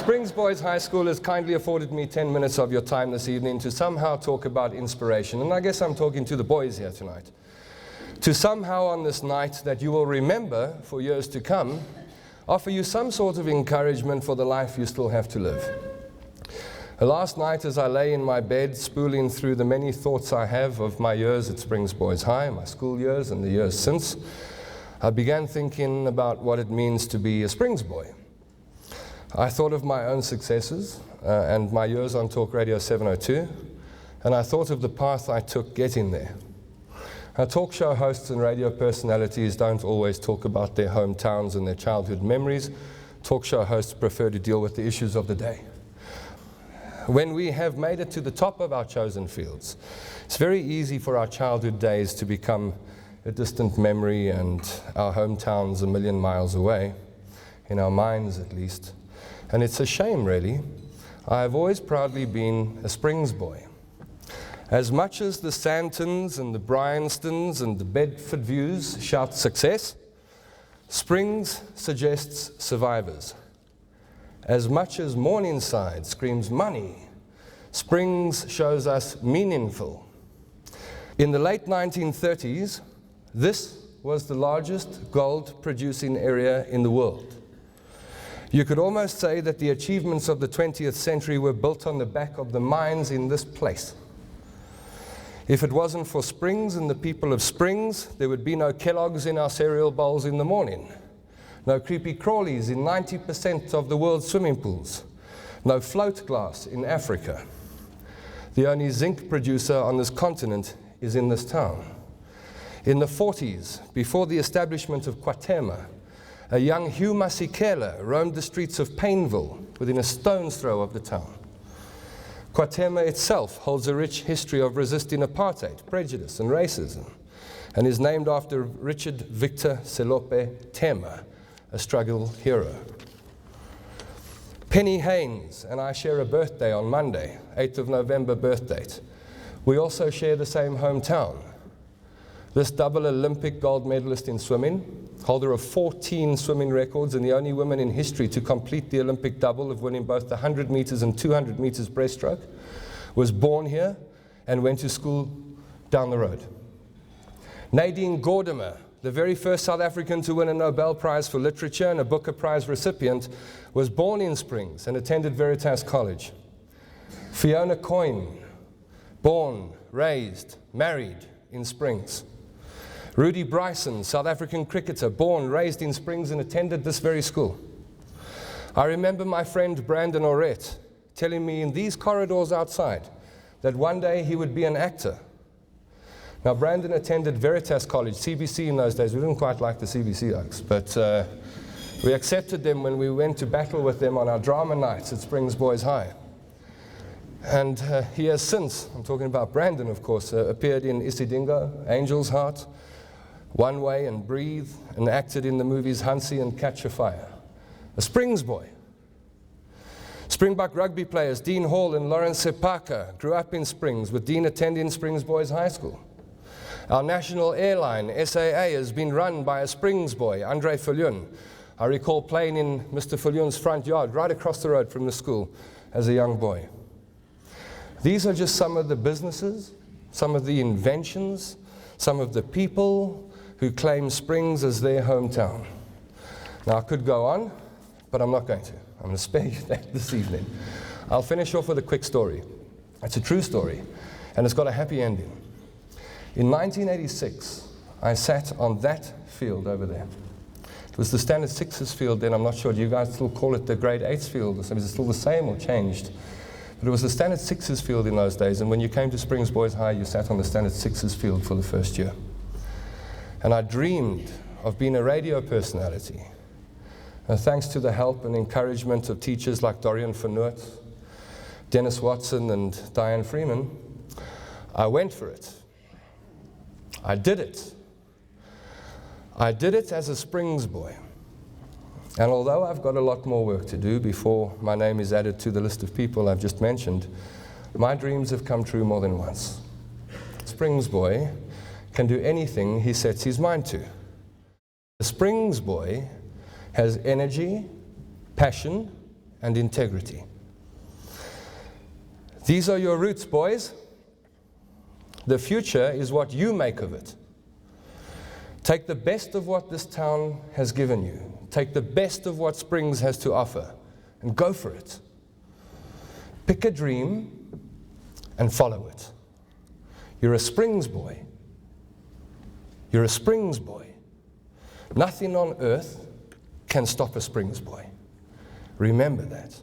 Springs Boys High School has kindly afforded me 10 minutes of your time this evening to somehow talk about inspiration. And I guess I'm talking to the boys here tonight. To somehow on this night that you will remember for years to come, offer you some sort of encouragement for the life you still have to live. Last night as I lay in my bed spooling through the many thoughts I have of my years at Springs Boys High, my school years and the years since, I began thinking about what it means to be a Springs boy. I thought of my own successes and my years on Talk Radio 702, and I thought of the path I took getting there. Talk show hosts and radio personalities don't always talk about their hometowns and their childhood memories. Talk show hosts prefer to deal with the issues of the day. When we have made it to the top of our chosen fields, it's very easy for our childhood days to become a distant memory and our hometowns a million miles away, in our minds at least. And it's a shame, really. I've always proudly been a Springs boy. As much as the Santons and the Bryanstons and the Bedford Views shout success, Springs suggests survivors. As much as Morningside screams money, Springs shows us meaningful. In the late 1930s, this was the largest gold producing area in the world. You could almost say that the achievements of the 20th century were built on the back of the mines in this place. If it wasn't for Springs and the people of Springs, there would be no Kellogg's in our cereal bowls in the morning, no creepy crawlies in 90% of the world's swimming pools, no float glass in Africa. The only zinc producer on this continent is in this town. In the 40s, before the establishment of Kwatema, a young Hugh Masekela roamed the streets of Painville within a stone's throw of the town. Kwatema itself holds a rich history of resisting apartheid, prejudice, and racism, and is named after Richard Victor Selope Tema, a struggle hero. Penny Haynes and I share a birthday on Monday, 8th of November birth date. We also share the same hometown. This double Olympic gold medalist in swimming, holder of 14 swimming records and the only woman in history to complete the Olympic double of winning both the 100 meters and 200 meters breaststroke, was born here and went to school down the road. Nadine Gordimer, the very first South African to win a Nobel Prize for Literature and a Booker Prize recipient, was born in Springs and attended Veritas College. Fiona Coyne, born, raised, married in Springs. Rudy Bryson, South African cricketer, born, raised in Springs and attended this very school. I remember my friend Brandon Orette telling me in these corridors outside that one day he would be an actor. Now Brandon attended Veritas College, CBC in those days. We didn't quite like the CBC oaks, but we accepted them when we went to battle with them on our drama nights at Springs Boys High. And he has since, I'm talking about Brandon of course, appeared in Isidingo, Angel's Heart, One Way and Breathe, and acted in the movies Hansi and Catch a Fire. A Springs boy. Springbok rugby players Dean Hall and Lawrence Sepaka grew up in Springs, with Dean attending Springs Boys High School. Our national airline, SAA, has been run by a Springs boy, Andre Viljoen. I recall playing in Mr. Viljoen's front yard right across the road from the school as a young boy. These are just some of the businesses, some of the inventions, some of the people who claim Springs as their hometown. Now I could go on, but I'm not going to. I'm going to spare you that this evening. I'll finish off with a quick story. It's a true story, and it's got a happy ending. In 1986, I sat on that field over there. It was the Standard Sixes field then. I'm not sure, do you guys still call it the Grade 8s field? Is it still the same or changed? But it was the Standard Sixes field in those days, and when you came to Springs Boys High, you sat on the Standard Sixes field for the first year. And I dreamed of being a radio personality. And thanks to the help and encouragement of teachers like Dorian van Noort, Dennis Watson, and Diane Freeman, I went for it. I did it. I did it as a Springs boy. And although I've got a lot more work to do before my name is added to the list of people I've just mentioned, my dreams have come true more than once. Springs boy can do anything he sets his mind to. The Springs boy has energy, passion, and integrity. These are your roots, boys. The future is what you make of it. Take the best of what this town has given you. Take the best of what Springs has to offer and go for it. Pick a dream and follow it. You're a Springs boy. You're a Springs boy. Nothing on earth can stop a Springs boy. Remember that.